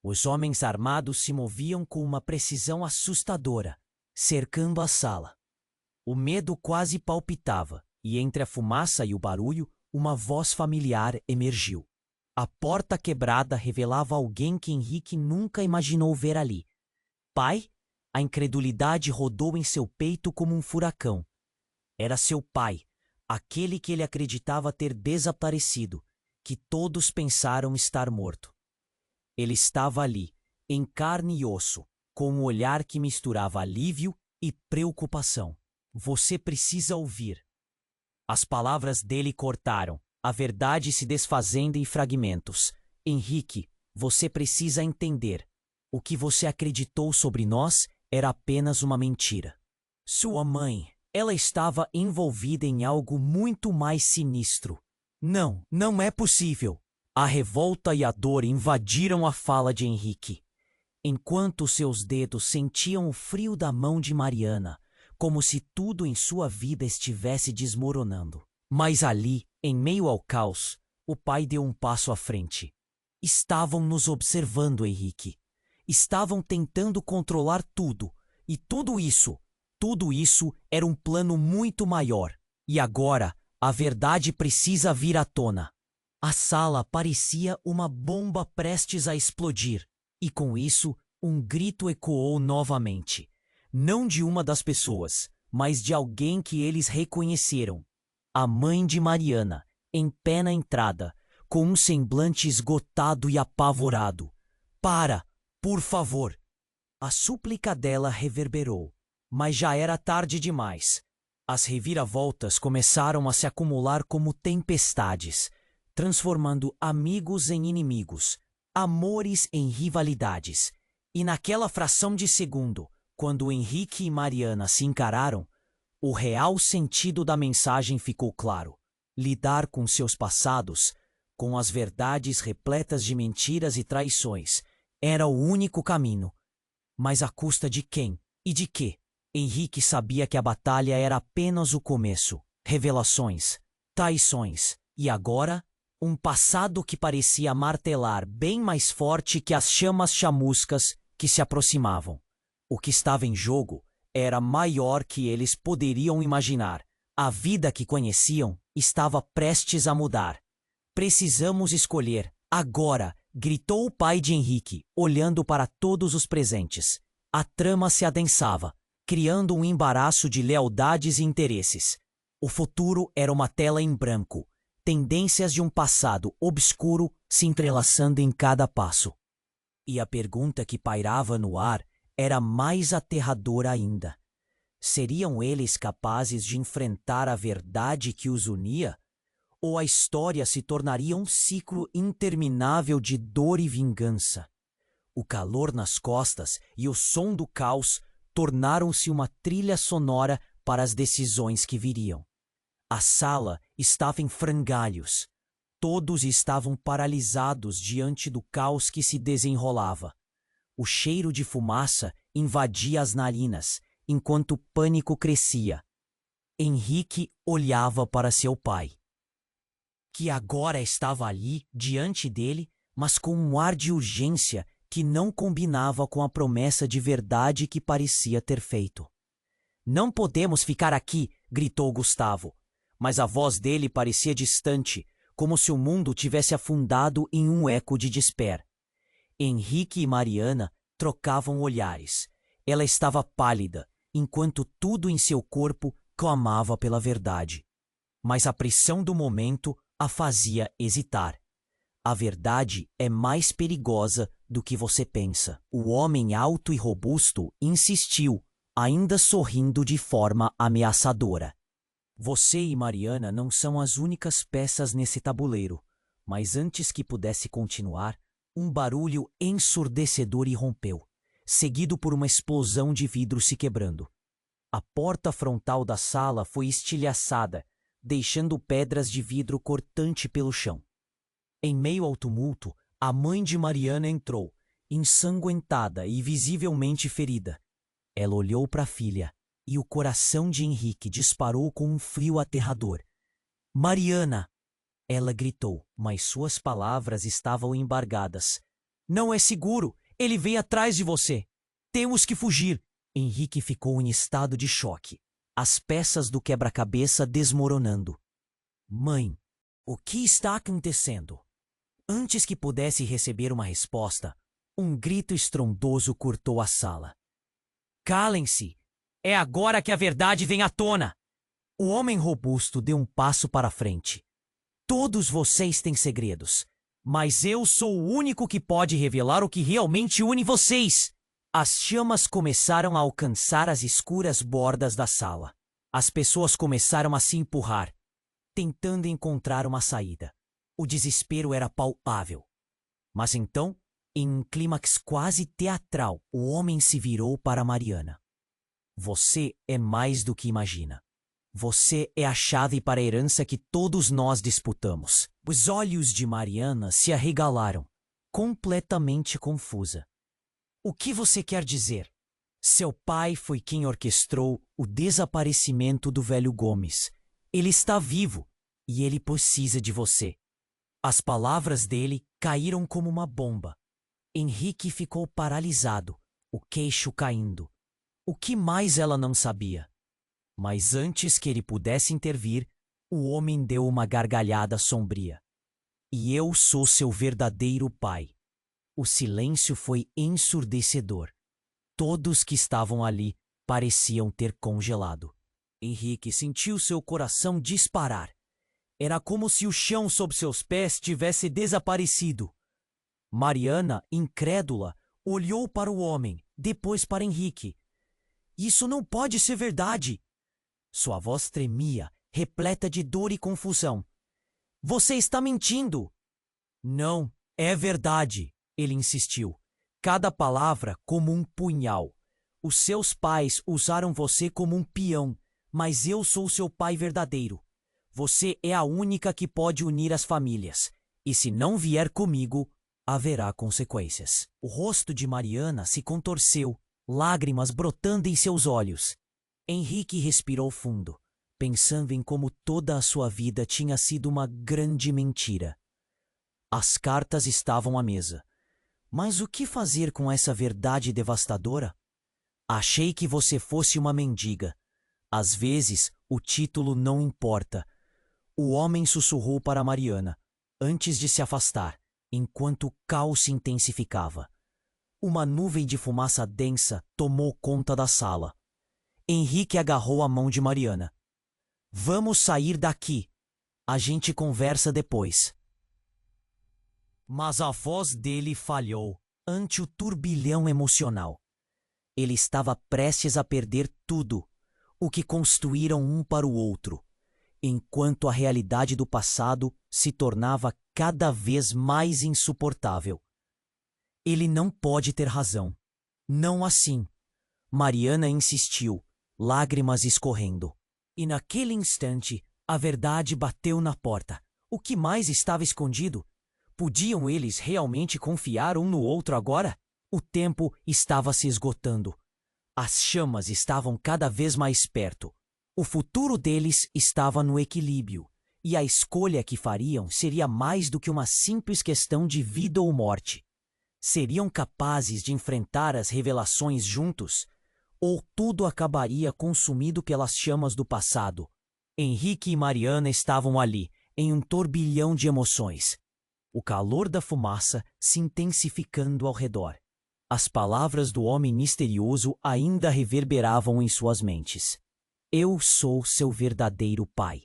Speaker 1: Os homens armados se moviam com uma precisão assustadora, cercando a sala. O medo quase palpitava, e entre a fumaça e o barulho, uma voz familiar emergiu. A porta quebrada revelava alguém que Henrique nunca imaginou ver ali. Pai? A incredulidade rodou em seu peito como um furacão. Era seu pai, aquele que ele acreditava ter desaparecido, que todos pensaram estar morto. Ele estava ali, em carne e osso, com um olhar que misturava alívio e preocupação. Você precisa ouvir. As palavras dele cortaram, a verdade se desfazendo em fragmentos. Henrique, você precisa entender. O que você acreditou sobre nós era apenas uma mentira. Sua mãe, ela estava envolvida em algo muito mais sinistro. Não, não é possível. A revolta e a dor invadiram a fala de Henrique, enquanto seus dedos sentiam o frio da mão de Mariana, como se tudo em sua vida estivesse desmoronando. Mas ali, em meio ao caos, o pai deu um passo à frente. Estavam nos observando, Henrique. Estavam tentando controlar tudo. E tudo isso era um plano muito maior. E agora, A verdade precisa vir à tona. A sala parecia uma bomba prestes a explodir, e com isso, um grito ecoou novamente. Não de uma das pessoas, mas de alguém que eles reconheceram. A mãe de Mariana, em pé na entrada, com um semblante esgotado e apavorado. Para, por favor! A súplica dela reverberou, mas já era tarde demais. As reviravoltas começaram a se acumular como tempestades, transformando amigos em inimigos, amores em rivalidades. E naquela fração de segundo, quando Henrique e Mariana se encararam, o real sentido da mensagem ficou claro. Lidar com seus passados, com as verdades repletas de mentiras e traições, era o único caminho. Mas à custa de quem e de quê? Henrique sabia que a batalha era apenas o começo. Revelações, traições e agora, um passado que parecia martelar bem mais forte que as chamas chamuscas que se aproximavam. O que estava em jogo era maior que eles poderiam imaginar. A vida que conheciam estava prestes a mudar. Precisamos escolher, agora, gritou o pai de Henrique, olhando para todos os presentes. A trama se adensava, criando um embaraço de lealdades e interesses. O futuro era uma tela em branco, tendências de um passado obscuro se entrelaçando em cada passo. E a pergunta que pairava no ar era mais aterradora ainda. Seriam eles capazes de enfrentar a verdade que os unia? Ou a história se tornaria um ciclo interminável de dor e vingança? O calor nas costas e o som do caos tornaram-se uma trilha sonora para as decisões que viriam. A sala estava em frangalhos. Todos estavam paralisados diante do caos que se desenrolava. O cheiro de fumaça invadia as narinas, enquanto o pânico crescia. Henrique olhava para seu pai, que agora estava ali, diante dele, mas com um ar de urgência que não combinava com a promessa de verdade que parecia ter feito. Não podemos ficar aqui, gritou Gustavo, mas a voz dele parecia distante, como se o mundo tivesse afundado em um eco de despair. Henrique e Mariana trocavam olhares. Ela estava pálida, enquanto tudo em seu corpo clamava pela verdade. Mas a pressão do momento a fazia hesitar. A verdade é mais perigosa do que você pensa. O homem alto e robusto insistiu, ainda sorrindo de forma ameaçadora. Você e Mariana não são as únicas peças nesse tabuleiro, mas antes que pudesse continuar, um barulho ensurdecedor irrompeu, seguido por uma explosão de vidro se quebrando. A porta frontal da sala foi estilhaçada, deixando pedras de vidro cortante pelo chão. Em meio ao tumulto, a mãe de Mariana entrou, ensanguentada e visivelmente ferida. Ela olhou para a filha, e o coração de Henrique disparou com um frio aterrador. Mariana! Ela gritou, mas suas palavras estavam embargadas. Não é seguro! Ele vem atrás de você! Temos que fugir! Henrique ficou em estado de choque, as peças do quebra-cabeça desmoronando. Mãe, o que está acontecendo? Antes que pudesse receber uma resposta, um grito estrondoso cortou a sala. Calem-se! É agora que a verdade vem à tona! O homem robusto deu um passo para a frente. Todos vocês têm segredos, mas eu sou o único que pode revelar o que realmente une vocês! As chamas começaram a alcançar as escuras bordas da sala. As pessoas começaram a se empurrar, tentando encontrar uma saída. O desespero era palpável. Mas então, em um clímax quase teatral, o homem se virou para Mariana. Você é mais do que imagina. Você é a chave para a herança que todos nós disputamos. Os olhos de Mariana se arregalaram, completamente confusa. O que você quer dizer? Seu pai foi quem orquestrou o desaparecimento do velho Gomes. Ele está vivo e ele precisa de você. As palavras dele caíram como uma bomba. Henrique ficou paralisado, o queixo caindo. O que mais ela não sabia? Mas antes que ele pudesse intervir, O homem deu uma gargalhada sombria. E eu sou seu verdadeiro pai. O silêncio foi ensurdecedor. Todos que estavam ali pareciam ter congelado. Henrique sentiu seu coração disparar. Era como se o chão sob seus pés tivesse desaparecido. Mariana, incrédula, olhou para o homem, depois para Henrique. Isso não pode ser verdade! Sua voz tremia, repleta de dor e confusão. Você está mentindo! Não, é verdade, ele insistiu. Cada palavra como um punhal. Os seus pais usaram você como um peão, mas eu sou seu pai verdadeiro. Você é a única que pode unir as famílias. E se não vier comigo, haverá consequências. O rosto de Mariana se contorceu, lágrimas brotando em seus olhos. Henrique respirou fundo, pensando em como toda a sua vida tinha sido uma grande mentira. As cartas estavam à mesa. Mas o que fazer com essa verdade devastadora? Achei que você fosse uma mendiga. Às vezes, o título não importa. O homem sussurrou para Mariana, antes de se afastar, enquanto o caos se intensificava. Uma nuvem de fumaça densa tomou conta da sala. Henrique agarrou a mão de Mariana. Vamos sair daqui. A gente conversa depois. Mas a voz dele falhou ante o turbilhão emocional. Ele estava prestes a perder tudo, o que construíram um para o outro, enquanto a realidade do passado se tornava cada vez mais insuportável. Ele não pode ter razão. Não assim. Mariana insistiu, lágrimas escorrendo. E naquele instante, a verdade bateu na porta. O que mais estava escondido? Podiam eles realmente confiar um no outro agora? O tempo estava se esgotando. As chamas estavam cada vez mais perto. O futuro deles estava no equilíbrio, e a escolha que fariam seria mais do que uma simples questão de vida ou morte. Seriam capazes de enfrentar as revelações juntos? Ou tudo acabaria consumido pelas chamas do passado? Henrique e Mariana estavam ali, em um turbilhão de emoções. O calor da fumaça se intensificando ao redor. As palavras do homem misterioso ainda reverberavam em suas mentes. Eu sou seu verdadeiro pai.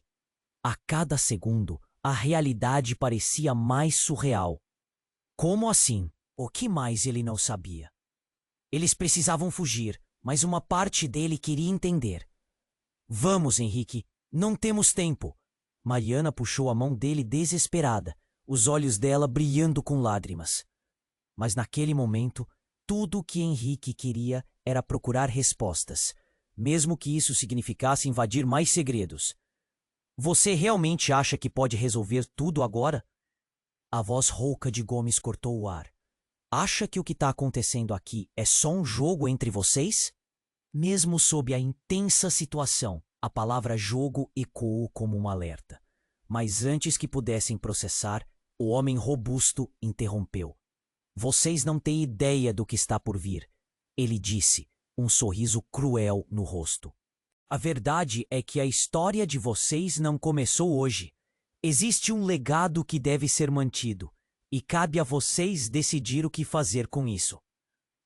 Speaker 1: A cada segundo, a realidade parecia mais surreal. Como assim? O que mais ele não sabia? Eles precisavam fugir, mas uma parte dele queria entender. Vamos, Henrique, não temos tempo. Mariana puxou a mão dele desesperada, os olhos dela brilhando com lágrimas. Mas naquele momento, tudo o que Henrique queria era procurar respostas, mesmo que isso significasse invadir mais segredos. Você realmente acha que pode resolver tudo agora? A voz rouca de Gomes cortou o ar. Acha que o que está acontecendo aqui é só um jogo entre vocês? Mesmo sob a intensa situação, a palavra jogo ecoou como um alerta. Mas antes que pudessem processar, o homem robusto interrompeu. Vocês não têm ideia do que está por vir, ele disse, um sorriso cruel no rosto. A verdade é que a história de vocês não começou hoje. Existe um legado que deve ser mantido, e cabe a vocês decidir o que fazer com isso.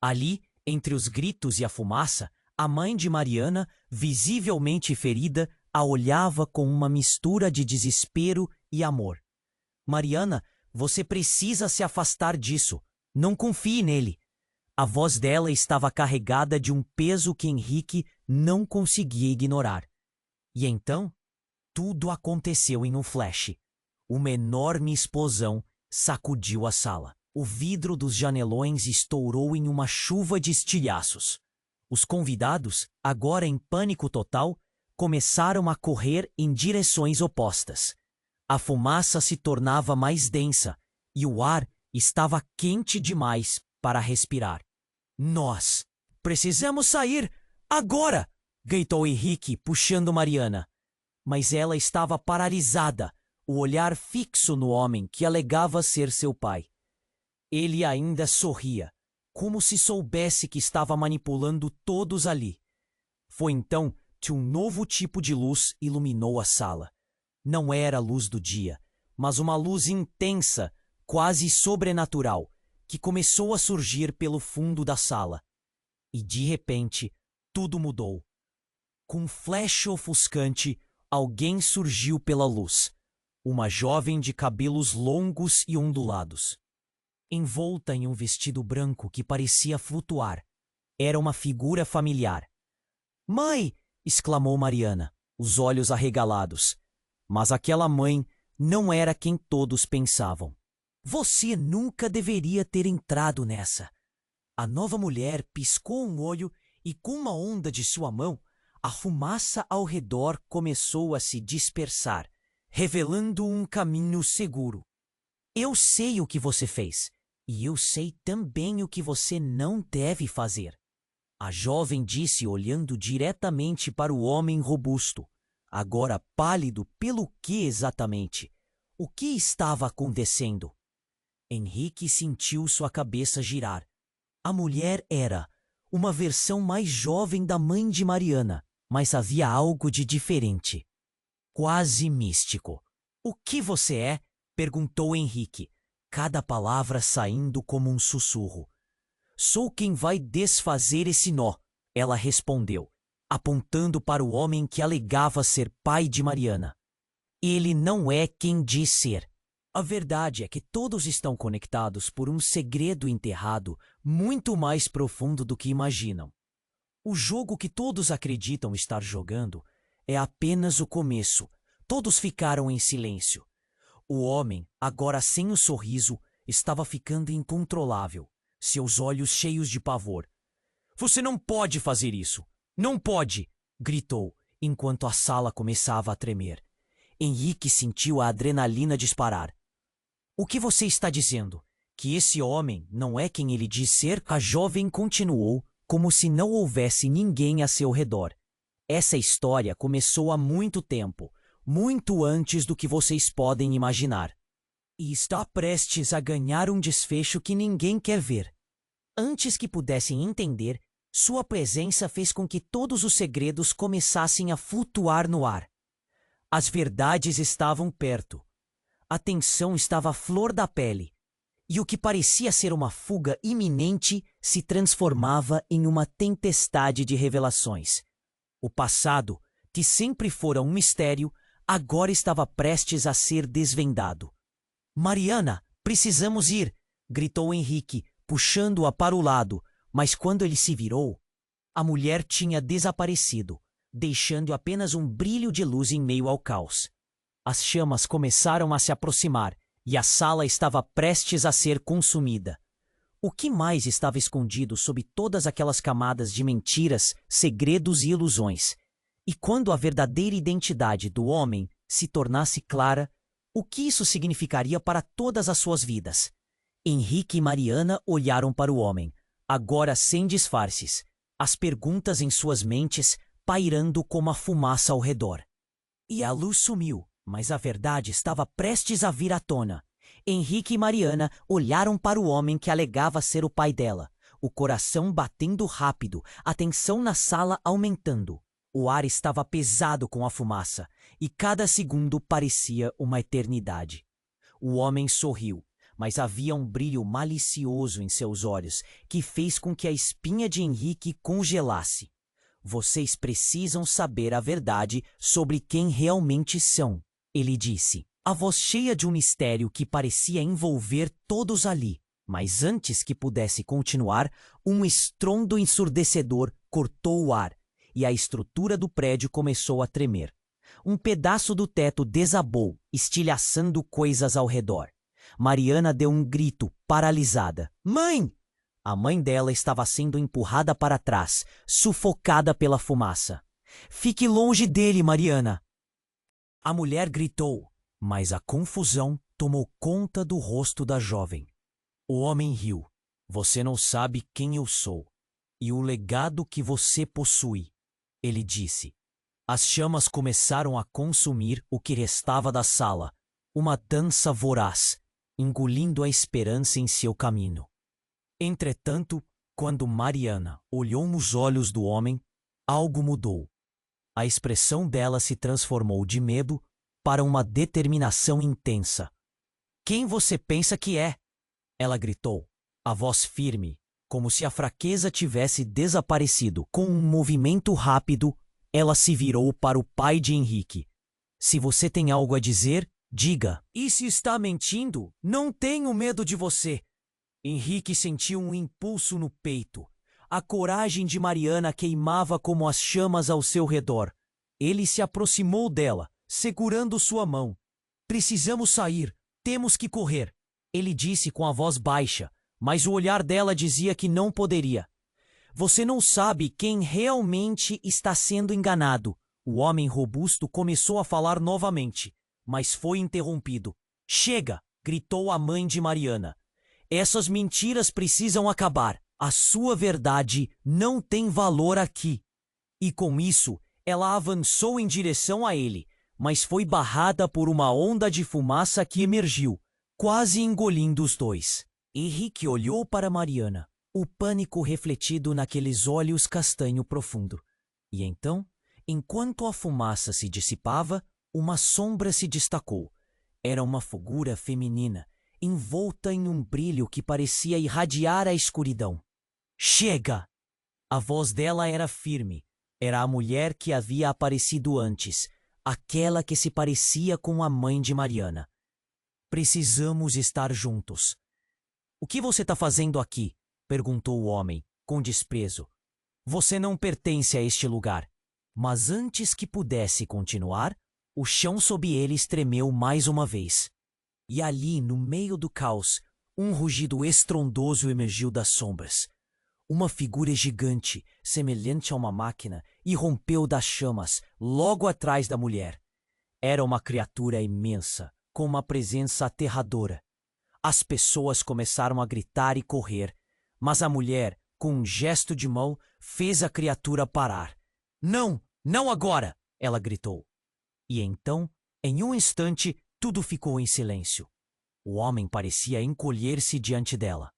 Speaker 1: Ali, entre os gritos e a fumaça, a mãe de Mariana, visivelmente ferida, a olhava com uma mistura de desespero e amor. Mariana, você precisa se afastar disso. Não confie nele. A voz dela estava carregada de um peso que Henrique não conseguia ignorar. E então, tudo aconteceu em um flash. Uma enorme explosão sacudiu a sala. O vidro dos janelões estourou em uma chuva de estilhaços. Os convidados, agora em pânico total, começaram a correr em direções opostas. A fumaça se tornava mais densa e o ar estava quente demais para respirar. Nós precisamos sair agora! Gritou Henrique, puxando Mariana. Mas ela estava paralisada, o olhar fixo no homem que alegava ser seu pai. Ele ainda sorria, como se soubesse que estava manipulando todos ali. Foi então que um novo tipo de luz iluminou a sala. Não era a luz do dia, mas uma luz intensa, quase sobrenatural, que começou a surgir pelo fundo da sala. E de repente, tudo mudou. Com um flash ofuscante, alguém surgiu pela luz. Uma jovem de cabelos longos e ondulados, envolta em um vestido branco que parecia flutuar. Era uma figura familiar. "Mãe!" exclamou Mariana, os olhos arregalados. Mas aquela mãe não era quem todos pensavam. "Você nunca deveria ter entrado nessa." A nova mulher piscou um olho e, com uma onda de sua mão, a fumaça ao redor começou a se dispersar, revelando um caminho seguro. "Eu sei o que você fez, e eu sei também o que você não deve fazer." A jovem disse, olhando diretamente para o homem robusto, agora pálido. "Pelo que exatamente? O que estava acontecendo?" Henrique sentiu sua cabeça girar. A mulher era uma versão mais jovem da mãe de Mariana, mas havia algo de diferente, quase místico. "O que você é?" perguntou Henrique, cada palavra saindo como um sussurro. "Sou quem vai desfazer esse nó," ela respondeu, apontando para o homem que alegava ser pai de Mariana. "Ele não é quem diz ser. A verdade é que todos estão conectados por um segredo enterrado muito mais profundo do que imaginam. O jogo que todos acreditam estar jogando é apenas o começo." Todos ficaram em silêncio. O homem, agora sem o sorriso, estava ficando incontrolável, seus olhos cheios de pavor. "Você não pode fazer isso! Não pode!" gritou, enquanto a sala começava a tremer. Henrique sentiu a adrenalina disparar. "O que você está dizendo? Que esse homem não é quem ele diz ser?" A jovem continuou, como se não houvesse ninguém a seu redor. "Essa história começou há muito tempo, muito antes do que vocês podem imaginar. E está prestes a ganhar um desfecho que ninguém quer ver." Antes que pudessem entender, sua presença fez com que todos os segredos começassem a flutuar no ar. As verdades estavam perto. A tensão estava à flor da pele. E o que parecia ser uma fuga iminente se transformava em uma tempestade de revelações. O passado, que sempre fora um mistério, agora estava prestes a ser desvendado. "Mariana, precisamos ir!" gritou Henrique, puxando-a para o lado, mas quando ele se virou, a mulher tinha desaparecido, deixando apenas um brilho de luz em meio ao caos. As chamas começaram a se aproximar e a sala estava prestes a ser consumida. O que mais estava escondido sob todas aquelas camadas de mentiras, segredos e ilusões? E quando a verdadeira identidade do homem se tornasse clara, o que isso significaria para todas as suas vidas? Henrique e Mariana olharam para o homem, agora sem disfarces, as perguntas em suas mentes pairando como a fumaça ao redor. E a luz sumiu, mas a verdade estava prestes a vir à tona. Henrique e Mariana olharam para o homem que alegava ser o pai dela, o coração batendo rápido, a tensão na sala aumentando. O ar estava pesado com a fumaça, e cada segundo parecia uma eternidade. O homem sorriu, mas havia um brilho malicioso em seus olhos que fez com que a espinha de Henrique congelasse. "Vocês precisam saber a verdade sobre quem realmente são," ele disse, a voz cheia de um mistério que parecia envolver todos ali. Mas antes que pudesse continuar, um estrondo ensurdecedor cortou o ar e a estrutura do prédio começou a tremer. Um pedaço do teto desabou, estilhaçando coisas ao redor. Mariana deu um grito, paralisada. "Mãe!" A mãe dela estava sendo empurrada para trás, sufocada pela fumaça. "Fique longe dele, Mariana!" A mulher gritou, mas a confusão tomou conta do rosto da jovem. O homem riu. "Você não sabe quem eu sou e o legado que você possui," ele disse. As chamas começaram a consumir o que restava da sala, uma dança voraz, engolindo a esperança em seu caminho. Entretanto, quando Mariana olhou nos olhos do homem, algo mudou. A expressão dela se transformou de medo para uma determinação intensa. Quem você pensa que é? Ela gritou, a voz firme, como se a fraqueza tivesse desaparecido. Com um movimento rápido, ela se virou para o pai de Henrique. Se você tem algo a dizer, diga. E se está mentindo, não tenho medo de você. Henrique sentiu um impulso no peito. A coragem de Mariana queimava como as chamas ao seu redor. Ele se aproximou dela, segurando sua mão. Precisamos sair. Temos que correr. Ele disse com a voz baixa, mas o olhar dela dizia que não poderia. Você não sabe quem realmente está sendo enganado. O homem robusto começou a falar novamente, mas foi interrompido. Chega! Gritou a mãe de Mariana. Essas mentiras precisam acabar. A sua verdade não tem valor aqui. E com isso, ela avançou em direção a ele, mas foi barrada por uma onda de fumaça que emergiu, quase engolindo os dois. Henrique olhou para Mariana, o pânico refletido naqueles olhos castanho profundo. E então, enquanto a fumaça se dissipava, uma sombra se destacou. Era uma figura feminina, envolta em um brilho que parecia irradiar a escuridão. Chega! A voz dela era firme. Era a mulher que havia aparecido antes, aquela que se parecia com a mãe de Mariana. Precisamos estar juntos. O que você está fazendo aqui? Perguntou o homem, com desprezo. Você não pertence a este lugar. Mas antes que pudesse continuar, o chão sob eles tremeu mais uma vez. E ali, no meio do caos, um rugido estrondoso emergiu das sombras. Uma figura gigante, semelhante a uma máquina, irrompeu das chamas, logo atrás da mulher. Era uma criatura imensa, com uma presença aterradora. As pessoas começaram a gritar e correr, mas a mulher, com um gesto de mão, fez a criatura parar. Não, não agora! Ela gritou. E então, em um instante, tudo ficou em silêncio. O homem parecia encolher-se diante dela.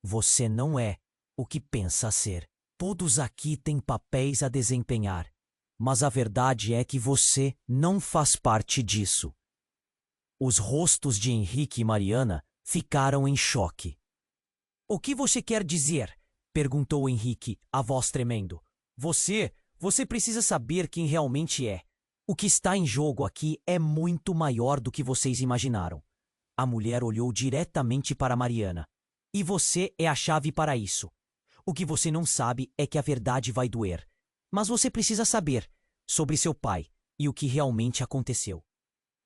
Speaker 1: Você não é o que pensa ser. Todos aqui têm papéis a desempenhar, mas a verdade é que você não faz parte disso. Os rostos de Henrique e Mariana ficaram em choque. O que você quer dizer? Perguntou Henrique, a voz tremendo. Você precisa saber quem realmente é. O que está em jogo aqui é muito maior do que vocês imaginaram. A mulher olhou diretamente para Mariana. E você é a chave para isso. O que você não sabe é que a verdade vai doer. Mas você precisa saber sobre seu pai e o que realmente aconteceu.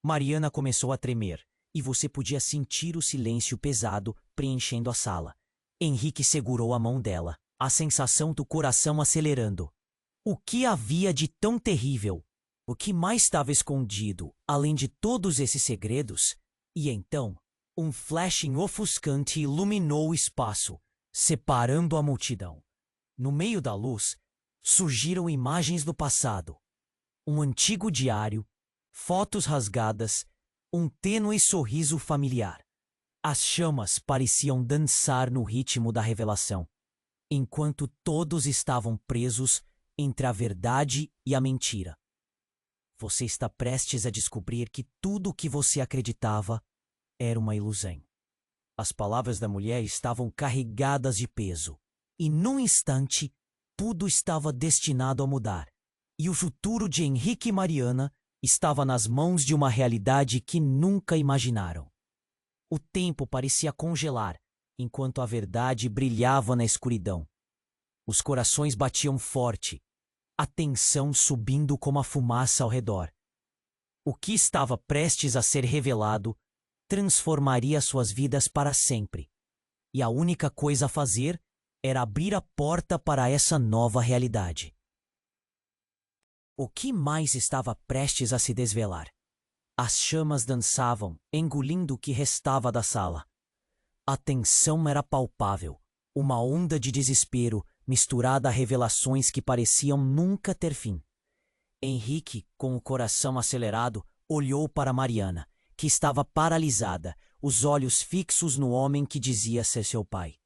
Speaker 1: Mariana começou a tremer, e você podia sentir o silêncio pesado preenchendo a sala. Henrique segurou a mão dela, a sensação do coração acelerando. O que havia de tão terrível? O que mais estava escondido, além de todos esses segredos? E então, um flashing ofuscante iluminou o espaço, separando a multidão. No meio da luz, surgiram imagens do passado. Um antigo diário, fotos rasgadas, um tênue sorriso familiar. As chamas pareciam dançar no ritmo da revelação, enquanto todos estavam presos entre a verdade e a mentira. Você está prestes a descobrir que tudo o que você acreditava era uma ilusão. As palavras da mulher estavam carregadas de peso, e num instante, tudo estava destinado a mudar. E o futuro de Henrique e Mariana estava nas mãos de uma realidade que nunca imaginaram. O tempo parecia congelar, enquanto a verdade brilhava na escuridão. Os corações batiam forte, a tensão subindo como a fumaça ao redor. O que estava prestes a ser revelado transformaria suas vidas para sempre. E a única coisa a fazer era abrir a porta para essa nova realidade. O que mais estava prestes a se desvelar? As chamas dançavam, engolindo o que restava da sala. A tensão era palpável, uma onda de desespero misturada a revelações que pareciam nunca ter fim. Henrique, com o coração acelerado, olhou para Mariana, que estava paralisada, os olhos fixos no homem que dizia ser seu pai.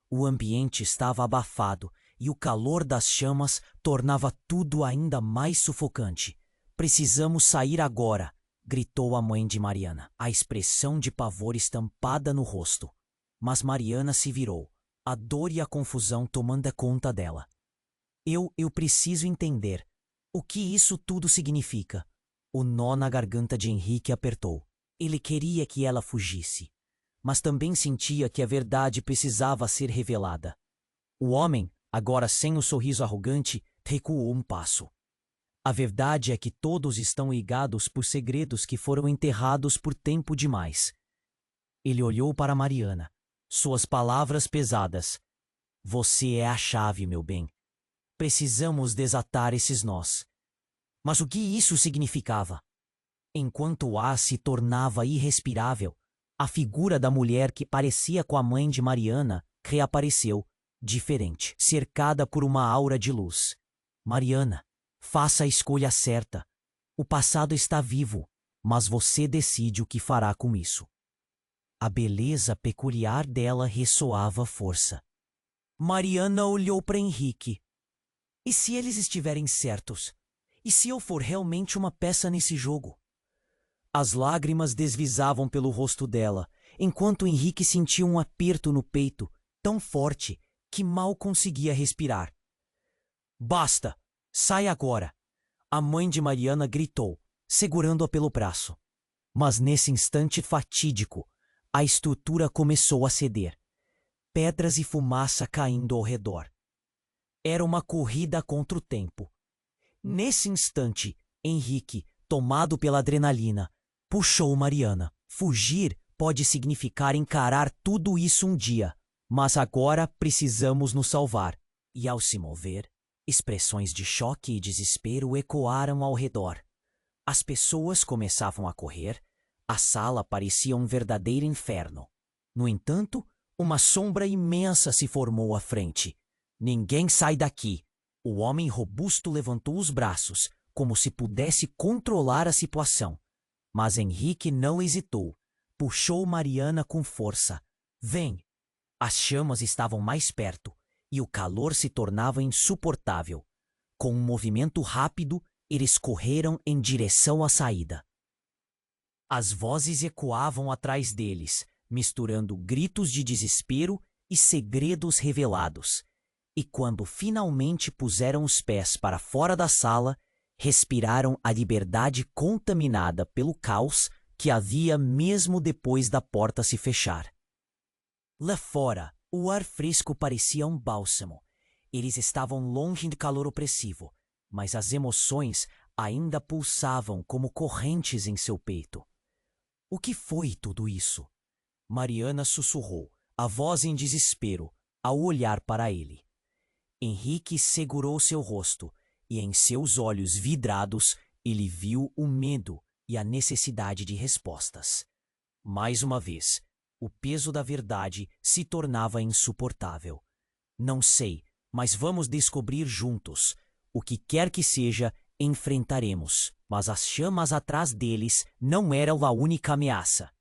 Speaker 1: O ambiente estava abafado e o calor das chamas tornava tudo ainda mais sufocante. Precisamos sair agora, gritou a mãe de Mariana, a expressão de pavor estampada no rosto. Mas Mariana se virou, a dor e a confusão tomando conta dela. Eu preciso entender. O que isso tudo significa? O nó na garganta de Henrique apertou. Ele queria que ela fugisse, mas também sentia que a verdade precisava ser revelada. O homem, agora sem o sorriso arrogante, recuou um passo. A verdade é que todos estão ligados por segredos que foram enterrados por tempo demais. Ele olhou para Mariana, suas palavras pesadas. Você é a chave, meu bem. Precisamos desatar esses nós. Mas o que isso significava? Enquanto o ar se tornava irrespirável, a figura da mulher que parecia com a mãe de Mariana reapareceu, diferente, cercada por uma aura de luz. Mariana, faça a escolha certa. O passado está vivo, mas você decide o que fará com isso. A beleza peculiar dela ressoava força. Mariana olhou para Henrique. E se eles estiverem certos? E se eu for realmente uma peça nesse jogo? As lágrimas deslizavam pelo rosto dela, enquanto Henrique sentia um aperto no peito, tão forte que mal conseguia respirar. Basta! Sai agora! A mãe de Mariana gritou, segurando-a pelo braço. Mas nesse instante fatídico, a estrutura começou a ceder. Pedras e fumaça caindo ao redor. Era uma corrida contra o tempo. Nesse instante, Henrique, tomado pela adrenalina, puxou Mariana. Fugir pode significar encarar tudo isso um dia, mas agora precisamos nos salvar. E ao se mover, expressões de choque e desespero ecoaram ao redor. As pessoas começavam a correr, a sala parecia um verdadeiro inferno. No entanto, uma sombra imensa se formou à frente. Ninguém sai daqui. O homem robusto levantou os braços, como se pudesse controlar a situação. Mas Henrique não hesitou. Puxou Mariana com força. Vem! As chamas estavam mais perto, e o calor se tornava insuportável. Com um movimento rápido, eles correram em direção à saída. As vozes ecoavam atrás deles, misturando gritos de desespero e segredos revelados. E quando finalmente puseram os pés para fora da sala, respiraram a liberdade contaminada pelo caos que havia mesmo depois da porta se fechar. Lá fora, o ar fresco parecia um bálsamo. Eles estavam longe de calor opressivo, mas as emoções ainda pulsavam como correntes em seu peito. O que foi tudo isso? Mariana sussurrou, a voz em desespero, ao olhar para ele. Henrique segurou seu rosto, e em seus olhos vidrados ele viu o medo e a necessidade de respostas. Mais uma vez, o peso da verdade se tornava insuportável. Não sei, mas vamos descobrir juntos. O que quer que seja, enfrentaremos. Mas as chamas atrás deles não eram a única ameaça.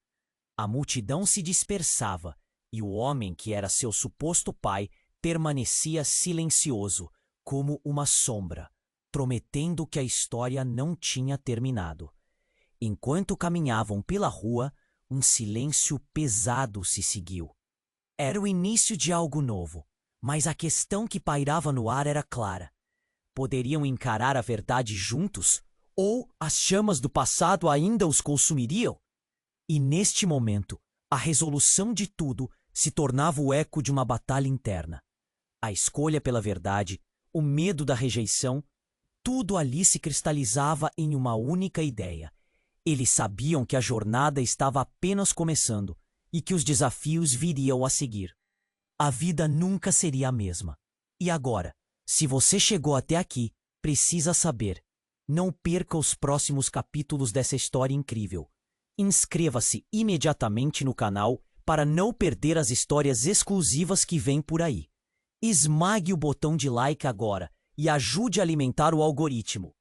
Speaker 1: A multidão se dispersava, e o homem que era seu suposto pai permanecia silencioso, como uma sombra, prometendo que a história não tinha terminado. Enquanto caminhavam pela rua, um silêncio pesado se seguiu. Era o início de algo novo, mas a questão que pairava no ar era clara. Poderiam encarar a verdade juntos? Ou as chamas do passado ainda os consumiriam? E neste momento, a resolução de tudo se tornava o eco de uma batalha interna. A escolha pela verdade, o medo da rejeição, tudo ali se cristalizava em uma única ideia. Eles sabiam que a jornada estava apenas começando e que os desafios viriam a seguir. A vida nunca seria a mesma. E agora, se você chegou até aqui, precisa saber. Não perca os próximos capítulos dessa história incrível. Inscreva-se imediatamente no canal para não perder as histórias exclusivas que vêm por aí. Esmague o botão de like agora e ajude a alimentar o algoritmo.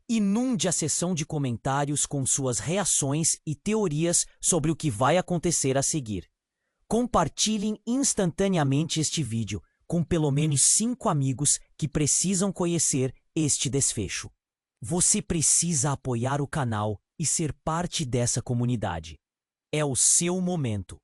Speaker 1: Inunde a seção de comentários com suas reações e teorias sobre o que vai acontecer a seguir. Compartilhem instantaneamente este vídeo com pelo menos 5 amigos que precisam conhecer este desfecho. Você precisa apoiar o canal e ser parte dessa comunidade. É o seu momento.